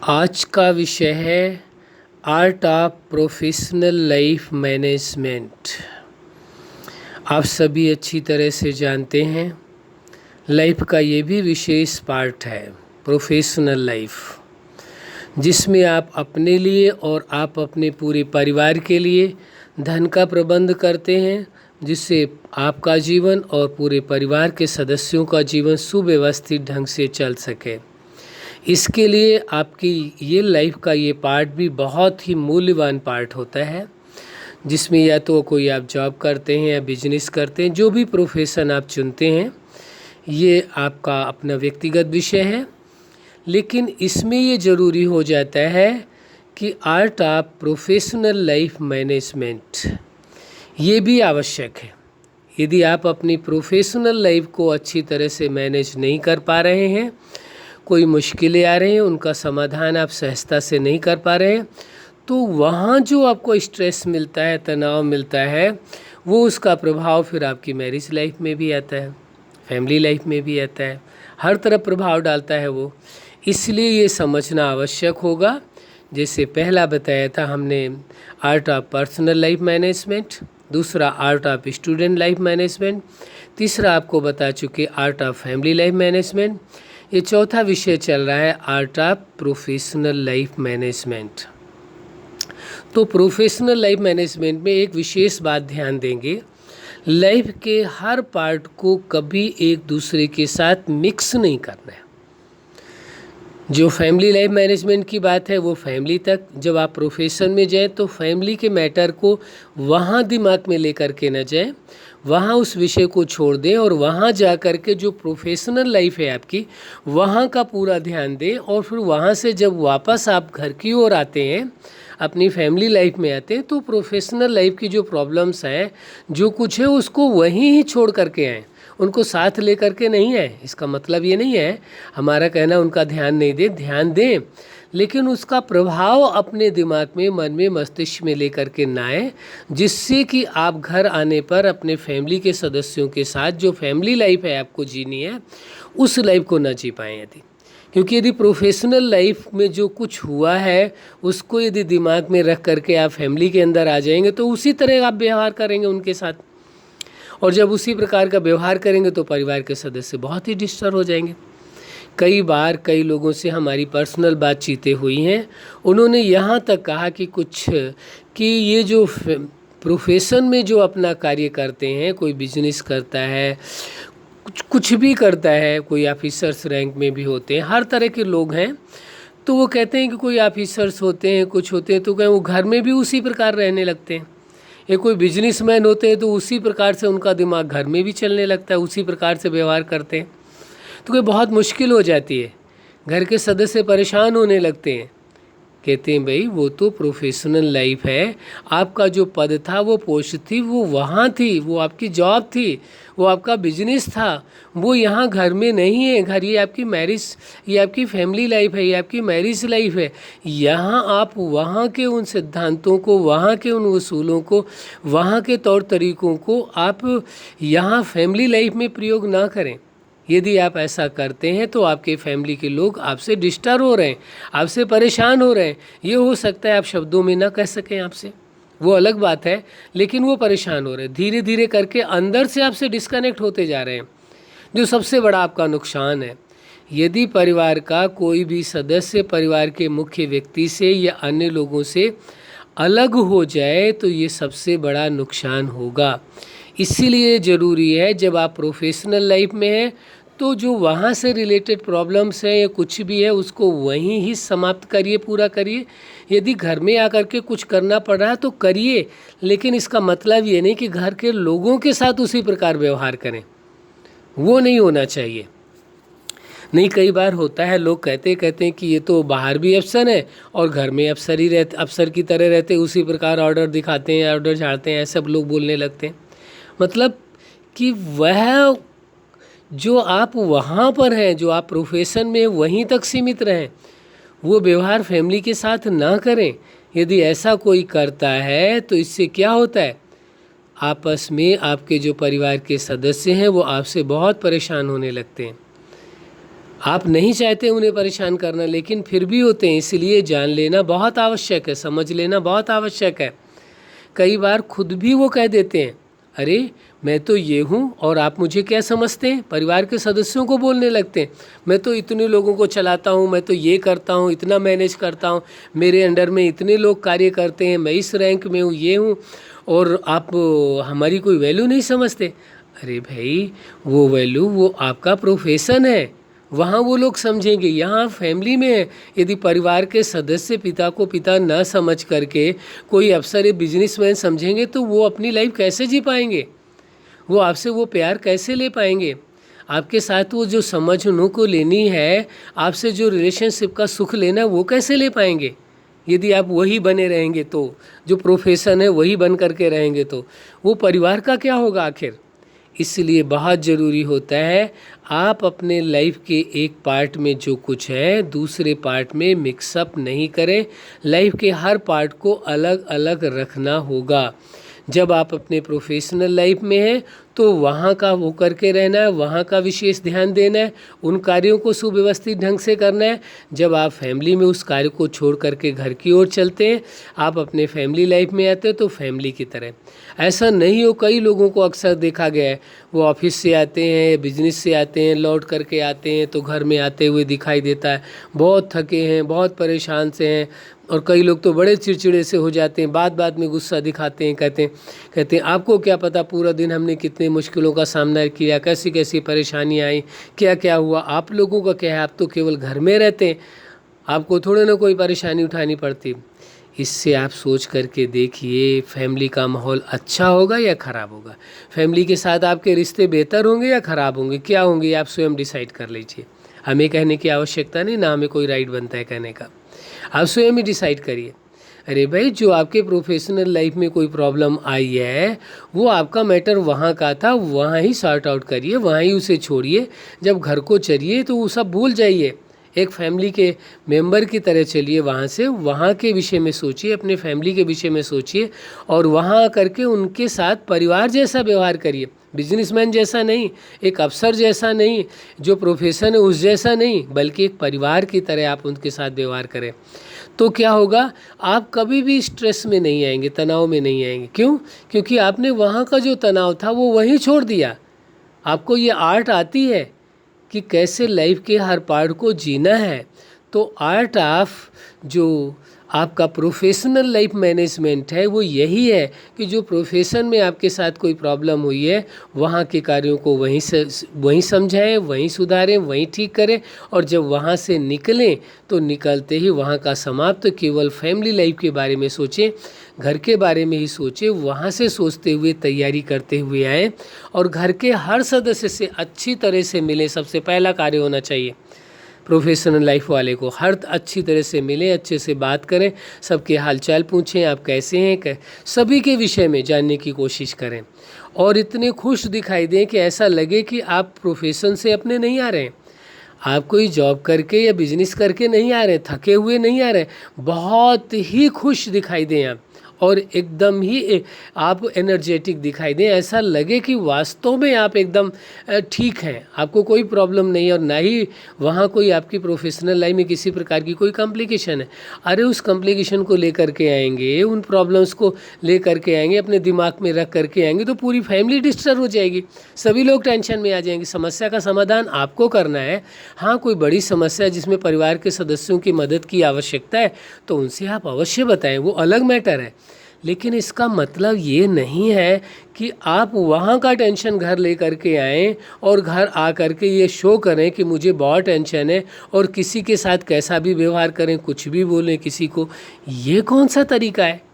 आज का विषय है art of professional life management. आप सभी अच्छी तरह से जानते हैं लाइफ का ये भी विशेष पार्ट है प्रोफेशनल लाइफ, जिसमें आप अपने लिए और आप अपने पूरे परिवार के लिए धन का प्रबंध करते हैं, जिससे आपका जीवन और पूरे परिवार के सदस्यों का जीवन सुव्यवस्थित ढंग से चल सके। इसके लिए आपकी ये लाइफ का ये पार्ट भी बहुत ही मूल्यवान पार्ट होता है, जिसमें या तो कोई आप जॉब करते हैं या बिजनेस करते हैं, जो भी प्रोफेशन आप चुनते हैं, ये आपका अपना व्यक्तिगत विषय है। लेकिन इसमें ये ज़रूरी हो जाता है कि art of professional life management ये भी आवश्यक है। यदि आप अपनी प्रोफेशनल लाइफ को अच्छी तरह से मैनेज नहीं कर पा रहे हैं, कोई मुश्किलें आ रही हैं, उनका समाधान आप सहजता से नहीं कर पा रहे हैं, तो वहाँ जो आपको स्ट्रेस मिलता है, तनाव मिलता है, वो उसका प्रभाव फिर आपकी मैरिज लाइफ में भी आता है, फैमिली लाइफ में भी आता है, हर तरफ प्रभाव डालता है वो। इसलिए ये समझना आवश्यक होगा। जैसे पहला बताया था हमने art of personal life management, दूसरा art of student life management, तीसरा आपको बता चुके art of family life management, ये चौथा विषय चल रहा है art of professional life management. तो प्रोफेशनल लाइफ मैनेजमेंट में एक विशेष बात ध्यान देंगे, लाइफ के हर पार्ट को कभी एक दूसरे के साथ मिक्स नहीं करना है। जो फैमिली लाइफ मैनेजमेंट की बात है वो फैमिली तक, जब आप प्रोफेशन में जाएं तो फैमिली के मैटर को वहाँ दिमाग में लेकर के न जाएं, वहाँ उस विषय को छोड़ दें और वहाँ जा कर के जो प्रोफेशनल लाइफ है आपकी, वहाँ का पूरा ध्यान दें। और फिर वहाँ से जब वापस आप घर की ओर आते हैं, अपनी फैमिली लाइफ में आते हैं, तो प्रोफेशनल लाइफ की जो प्रॉब्लम्स हैं, जो कुछ है, उसको वहीं ही छोड़ करके आएँ, उनको साथ ले करके नहीं आए। इसका मतलब ये नहीं है हमारा कहना उनका ध्यान नहीं दें, ध्यान दें, लेकिन उसका प्रभाव अपने दिमाग में, मन में, मस्तिष्क में लेकर के ना आए, जिससे कि आप घर आने पर अपने फैमिली के सदस्यों के साथ जो फैमिली लाइफ है आपको जीनी है, उस लाइफ को ना जी पाएँ। क्योंकि यदि प्रोफेशनल लाइफ में जो कुछ हुआ है उसको यदि दिमाग में रख करके आप फैमिली के अंदर आ जाएंगे, तो उसी तरह आप व्यवहार करेंगे उनके साथ, और जब उसी प्रकार का व्यवहार करेंगे तो परिवार के सदस्य बहुत ही डिस्टर्ब हो जाएंगे। कई बार कई लोगों से हमारी पर्सनल बातचीतें हुई हैं, उन्होंने यहाँ तक कहा कि ये जो प्रोफेशन में जो अपना कार्य करते हैं, कोई बिजनेस करता है, कुछ भी करता है, कोई ऑफिसर्स रैंक में भी होते हैं, हर तरह के लोग हैं, तो वो कहते हैं कि कोई ऑफिसर्स होते हैं, कुछ होते हैं, तो कहें वो घर में भी उसी प्रकार रहने लगते हैं। ये कोई बिजनेसमैन होते हैं तो उसी प्रकार से उनका दिमाग घर में भी चलने लगता है, उसी प्रकार से व्यवहार करते हैं, तो कोई बहुत मुश्किल हो जाती है, घर के सदस्य परेशान होने लगते हैं। कहते हैं भाई वो तो प्रोफेशनल लाइफ है, आपका जो पद था, वो पोस्ट थी, वो वहाँ थी, वो आपकी जॉब थी, वो आपका बिजनेस था, वो यहाँ घर में नहीं है। घर ये आपकी मैरिज, ये आपकी फैमिली लाइफ है, ये आपकी मैरिज लाइफ है। यहाँ आप वहाँ के उन सिद्धांतों को, वहाँ के उन उसूलों को, वहाँ के तौर तरीक़ों को आप यहाँ फैमिली लाइफ में प्रयोग ना करें। यदि आप ऐसा करते हैं तो आपके फैमिली के लोग आपसे डिस्टर्ब हो रहे हैं, आपसे परेशान हो रहे हैं। ये हो सकता है आप शब्दों में ना कह सकें आपसे, वो अलग बात है, लेकिन वो परेशान हो रहे हैं, धीरे धीरे करके अंदर से आपसे डिस्कनेक्ट होते जा रहे हैं, जो सबसे बड़ा आपका नुकसान है। यदि परिवार का कोई भी सदस्य परिवार के मुख्य व्यक्ति से या अन्य लोगों से अलग हो जाए तो ये सबसे बड़ा नुकसान होगा। इसीलिए ज़रूरी है जब आप प्रोफेशनल लाइफ में हैं तो जो वहाँ से रिलेटेड प्रॉब्लम्स हैं या कुछ भी है उसको वहीं ही समाप्त करिए, पूरा करिए। यदि घर में आकर के कुछ करना पड़ रहा है तो करिए, लेकिन इसका मतलब ये नहीं कि घर के लोगों के साथ उसी प्रकार व्यवहार करें, वो नहीं होना चाहिए। नहीं, कई बार होता है लोग कहते हैं कि ये तो बाहर भी अफसर है और घर में अफसर ही रहते, अफसर की तरह रहते, उसी प्रकार ऑर्डर दिखाते हैं, ऑर्डर झाड़ते हैं, सब लोग बोलने लगते हैं। मतलब कि वह जो आप वहाँ पर हैं, जो आप प्रोफेशन में वहीं तक सीमित रहें, वो व्यवहार फैमिली के साथ ना करें। यदि ऐसा कोई करता है तो इससे क्या होता है, आपस में आपके जो परिवार के सदस्य हैं वो आपसे बहुत परेशान होने लगते हैं। आप नहीं चाहते उन्हें परेशान करना, लेकिन फिर भी होते हैं। इसलिए जान लेना बहुत आवश्यक है, समझ लेना बहुत आवश्यक है। कई बार खुद भी वो कह देते हैं, अरे मैं तो ये हूँ और आप मुझे क्या समझते हैं। परिवार के सदस्यों को बोलने लगते हैं, मैं तो इतने लोगों को चलाता हूँ, मैं तो ये करता हूँ, इतना मैनेज करता हूँ, मेरे अंडर में इतने लोग कार्य करते हैं, मैं इस रैंक में हूँ, ये हूँ, और आप हमारी कोई वैल्यू नहीं समझते। अरे भाई, वो वैल्यू वो आपका प्रोफेशन है, वहाँ वो लोग समझेंगे। यहाँ फैमिली में है, यदि परिवार के सदस्य पिता को पिता न समझ करके कोई अफसर या बिजनेसमैन समझेंगे तो वो अपनी लाइफ कैसे जी पाएंगे, वो आपसे वो प्यार कैसे ले पाएंगे, आपके साथ वो जो समझ उनको लेनी है, आपसे जो रिलेशनशिप का सुख लेना है वो कैसे ले पाएंगे। यदि आप वही बने रहेंगे तो, जो प्रोफेशन है वही बन करके रहेंगे तो वो परिवार का क्या होगा आखिर। इसलिए बहुत ज़रूरी होता है आप अपने लाइफ के एक पार्ट में जो कुछ है दूसरे पार्ट में मिक्सअप नहीं करें। लाइफ के हर पार्ट को अलग अलग रखना होगा। जब आप अपने प्रोफेशनल लाइफ में हैं तो वहाँ का वो करके रहना है, वहाँ का विशेष ध्यान देना है, उन कार्यों को सुव्यवस्थित ढंग से करना है। जब आप फैमिली में उस कार्य को छोड़ करके घर की ओर चलते हैं, आप अपने फैमिली लाइफ में आते हैं तो फैमिली की तरह। ऐसा नहीं हो, कई लोगों को अक्सर देखा गया है, वो ऑफिस से आते हैं, बिजनेस से आते हैं, लौट करके आते हैं तो घर में आते हुए दिखाई देता है बहुत थके हैं, बहुत परेशान से हैं। और कई लोग तो बड़े चिड़चिड़े से हो जाते हैं, बात बात में गुस्सा दिखाते हैं, कहते हैं आपको क्या पता पूरा दिन हमने कितने मुश्किलों का सामना किया, कैसी कैसी परेशानियाँ आई, क्या क्या हुआ, आप लोगों का क्या है, आप तो केवल घर में रहते हैं, आपको थोड़े ना कोई परेशानी उठानी पड़ती। इससे आप सोच करके देखिए फैमिली का माहौल अच्छा होगा या ख़राब होगा। फैमिली के साथ आपके रिश्ते बेहतर होंगे या ख़राब होंगे, क्या होंगे, आप स्वयं डिसाइड कर लीजिए। हमें कहने की आवश्यकता नहीं, ना हमें कोई राइट बनता है कहने का, आप स्वयं ही डिसाइड करिए। अरे भाई, जो आपके प्रोफेशनल लाइफ में कोई प्रॉब्लम आई है वो आपका मैटर वहाँ का था, वहाँ ही सॉर्ट आउट करिए, वहाँ ही उसे छोड़िए। जब घर को चलिए तो वो सब भूल जाइए, एक फैमिली के मेंबर की तरह चलिए, वहाँ से वहाँ के विषय में सोचिए, अपने फैमिली के विषय में सोचिए और वहाँ करके उनके साथ परिवार जैसा व्यवहार करिए। बिजनेसमैन जैसा नहीं, एक अफसर जैसा नहीं, जो प्रोफेशन है उस जैसा नहीं, बल्कि एक परिवार की तरह आप उनके साथ व्यवहार करें। तो क्या होगा, आप कभी भी स्ट्रेस में नहीं आएंगे, तनाव में नहीं आएंगे। क्यों? क्योंकि आपने वहाँ का जो तनाव था वो वहीं छोड़ दिया। आपको ये आर्ट आती है कि कैसे लाइफ के हर पार्ट को जीना है। तो आर्ट ऑफ जो आपका प्रोफेशनल लाइफ मैनेजमेंट है वो यही है कि जो प्रोफेशन में आपके साथ कोई प्रॉब्लम हुई है वहाँ के कार्यों को वहीं समझाएं, वहीं सुधारें, वहीं ठीक करें, और जब वहाँ से निकलें तो निकलते ही वहाँ का समाप्त केवल फैमिली लाइफ के बारे में सोचें, घर के बारे में ही सोचें, वहाँ से सोचते हुए तैयारी करते हुए आएँ और घर के हर सदस्य से अच्छी तरह से मिलें। सबसे पहला कार्य होना चाहिए प्रोफेशनल लाइफ वाले को, हर अच्छी तरह से मिलें, अच्छे से बात करें, सबके हालचाल पूछें, आप कैसे हैं, सभी के विषय में जानने की कोशिश करें और इतने खुश दिखाई दें कि ऐसा लगे कि आप प्रोफेशन से अपने नहीं आ रहे हैं, आप कोई जॉब करके या बिजनेस करके नहीं आ रहे, थके हुए नहीं आ रहे, बहुत ही खुश दिखाई दें आप और एकदम ही आप एनर्जेटिक दिखाई दें, ऐसा लगे कि वास्तव में आप एकदम ठीक हैं, आपको कोई प्रॉब्लम नहीं है और ना ही वहाँ कोई आपकी प्रोफेशनल लाइफ में किसी प्रकार की कोई कॉम्प्लिकेशन है। अरे उस कॉम्प्लिकेशन को लेकर के आएंगे, उन प्रॉब्लम्स को लेकर के आएंगे, अपने दिमाग में रख करके आएंगे तो पूरी फैमिली डिस्टर्ब हो जाएगी, सभी लोग टेंशन में आ जाएंगे। समस्या का समाधान आपको करना है। हाँ, कोई बड़ी समस्या है जिसमें परिवार के सदस्यों की मदद की आवश्यकता है तो उनसे आप अवश्य बताएं, वो अलग मैटर है। लेकिन इसका मतलब ये नहीं है कि आप वहाँ का टेंशन घर ले करके आएँ और घर आ करके ये शो करें कि मुझे बहुत टेंशन है और किसी के साथ कैसा भी व्यवहार करें, कुछ भी बोलें किसी को। ये कौन सा तरीका है?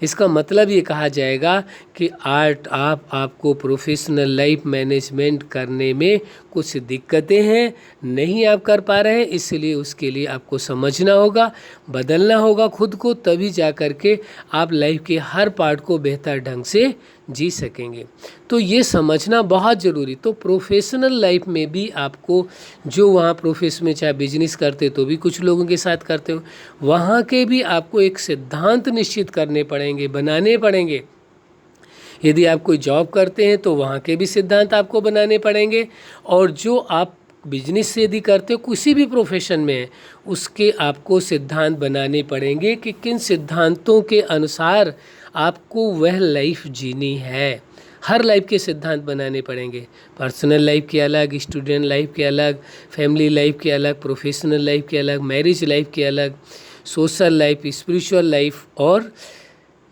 इसका मतलब ये कहा जाएगा कि आपको प्रोफेशनल लाइफ मैनेजमेंट करने में कुछ दिक्कतें हैं, नहीं आप कर पा रहे हैं, इसलिए उसके लिए आपको समझना होगा, बदलना होगा खुद को, तभी जा कर के आप लाइफ के हर पार्ट को बेहतर ढंग से जी सकेंगे। तो ये समझना बहुत ज़रूरी। तो प्रोफेशनल लाइफ में भी आपको जो वहाँ प्रोफेशन में चाहे बिजनेस करते तो भी कुछ लोगों के साथ करते हो, वहाँ के भी आपको एक सिद्धांत निश्चित करने पड़ेंगे, बनाने पड़ेंगे। यदि आप कोई जॉब करते हैं तो वहाँ के भी सिद्धांत आपको बनाने पड़ेंगे और जो आप बिजनेस से यदि करते हो, किसी भी प्रोफेशन में है, उसके आपको सिद्धांत बनाने पड़ेंगे कि किन सिद्धांतों के अनुसार आपको वह लाइफ जीनी है। हर लाइफ के सिद्धांत बनाने पड़ेंगे। पर्सनल लाइफ के अलग, स्टूडेंट लाइफ के अलग, फैमिली लाइफ के अलग, प्रोफेशनल लाइफ के अलग, मैरिज लाइफ के अलग, सोशल लाइफ, स्पिरिचुअल लाइफ और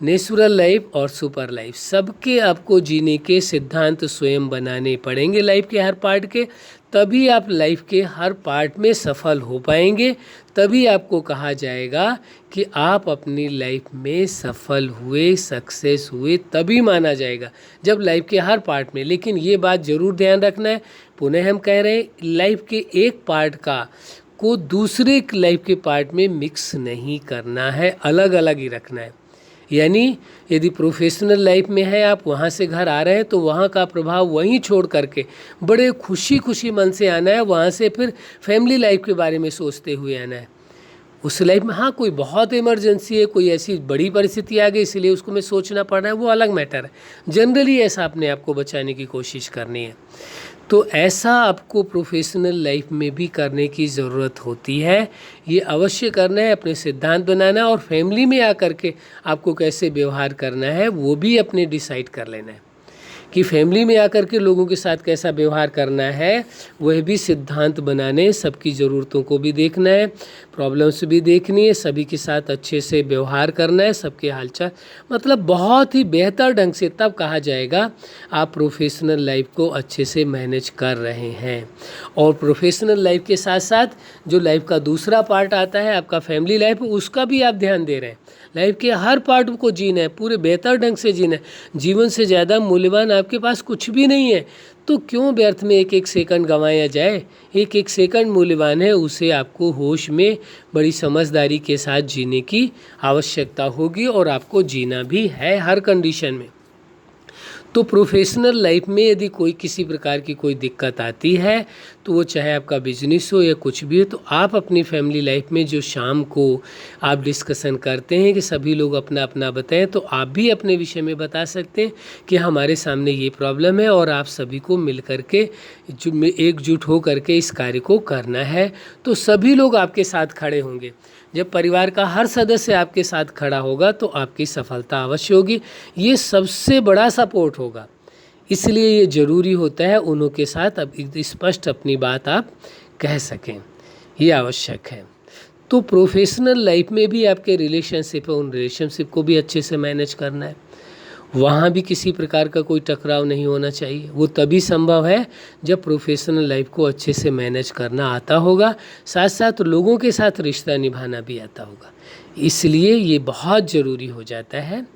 नेचुरल लाइफ और सुपर लाइफ, सबके आपको जीने के सिद्धांत स्वयं बनाने पड़ेंगे लाइफ के हर पार्ट के। तभी आप लाइफ के हर पार्ट में सफल हो पाएंगे। तभी आपको कहा जाएगा कि आप अपनी लाइफ में सफल हुए, सक्सेस हुए, तभी माना जाएगा जब लाइफ के हर पार्ट में। लेकिन ये बात ज़रूर ध्यान रखना है, पुनः हम कह रहे हैं, लाइफ के एक पार्ट को दूसरे लाइफ के पार्ट में मिक्स नहीं करना है, अलग अलग ही रखना है। यानी यदि प्रोफेशनल लाइफ में है, आप वहाँ से घर आ रहे हैं तो वहाँ का प्रभाव वहीं छोड़ करके बड़े खुशी मन से आना है। वहाँ से फिर फैमिली लाइफ के बारे में सोचते हुए आना है। उस लाइफ में हाँ कोई बहुत इमरजेंसी है, कोई ऐसी बड़ी परिस्थिति आ गई इसलिए उसको मैं सोचना पड़ रहा है, वो अलग मैटर है। जनरली ऐसा अपने आप को बचाने की कोशिश करनी है। तो ऐसा आपको प्रोफेशनल लाइफ में भी करने की ज़रूरत होती है। ये अवश्य करना है, अपने सिद्धांत बनाना, और फैमिली में आकर के आपको कैसे व्यवहार करना है वो भी अपने डिसाइड कर लेना है कि फैमिली में आकर के लोगों के साथ कैसा व्यवहार करना है। वह भी सिद्धांत बनाने, सबकी ज़रूरतों को भी देखना है, प्रॉब्लम्स भी देखनी है, सभी के साथ अच्छे से व्यवहार करना है, सबके हालचाल, मतलब बहुत ही बेहतर ढंग से, तब कहा जाएगा आप प्रोफेशनल लाइफ को अच्छे से मैनेज कर रहे हैं। और प्रोफेशनल लाइफ के साथ साथ जो लाइफ का दूसरा पार्ट आता है आपका फैमिली लाइफ, उसका भी आप ध्यान दे रहे हैं। लाइफ के हर पार्ट को जीना है, पूरे बेहतर ढंग से जीना है। जीवन से ज़्यादा मूल्यवान आपके पास कुछ भी नहीं है, तो क्यों व्यर्थ में एक एक सेकंड गंवाया जाए। एक एक सेकंड मूल्यवान है, उसे आपको होश में बड़ी समझदारी के साथ जीने की आवश्यकता होगी, और आपको जीना भी है हर कंडीशन में। तो प्रोफेशनल लाइफ में यदि कोई किसी प्रकार की कोई दिक्कत आती है, तो वो चाहे आपका बिजनेस हो या कुछ भी हो, तो आप अपनी फैमिली लाइफ में जो शाम को आप डिस्कशन करते हैं कि सभी लोग अपना अपना बताएं, तो आप भी अपने विषय में बता सकते हैं कि हमारे सामने ये प्रॉब्लम है और आप सभी को मिल करके एकजुट हो करके इस कार्य को करना है। तो सभी लोग आपके साथ खड़े होंगे। जब परिवार का हर सदस्य आपके साथ खड़ा होगा तो आपकी सफलता अवश्य होगी। ये सबसे बड़ा सपोर्ट होगा, इसलिए ये ज़रूरी होता है उन्हों के साथ अब स्पष्ट अपनी बात आप कह सकें, ये आवश्यक है। तो प्रोफेशनल लाइफ में भी आपके रिलेशनशिप है, उन रिलेशनशिप को भी अच्छे से मैनेज करना है। वहाँ भी किसी प्रकार का कोई टकराव नहीं होना चाहिए। वो तभी संभव है जब प्रोफेशनल लाइफ को अच्छे से मैनेज करना आता होगा, साथ साथ लोगों के साथ रिश्ता निभाना भी आता होगा। इसलिए ये बहुत ज़रूरी हो जाता है।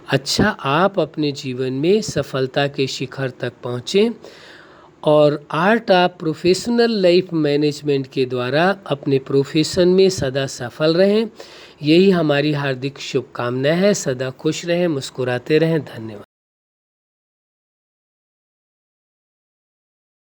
अच्छा, आप अपने जीवन में सफलता के शिखर तक पहुँचें और art of professional life management के द्वारा अपने प्रोफेशन में सदा सफल रहें। यही हमारी हार्दिक शुभकामना है। सदा खुश रहें, मुस्कुराते रहें। धन्यवाद।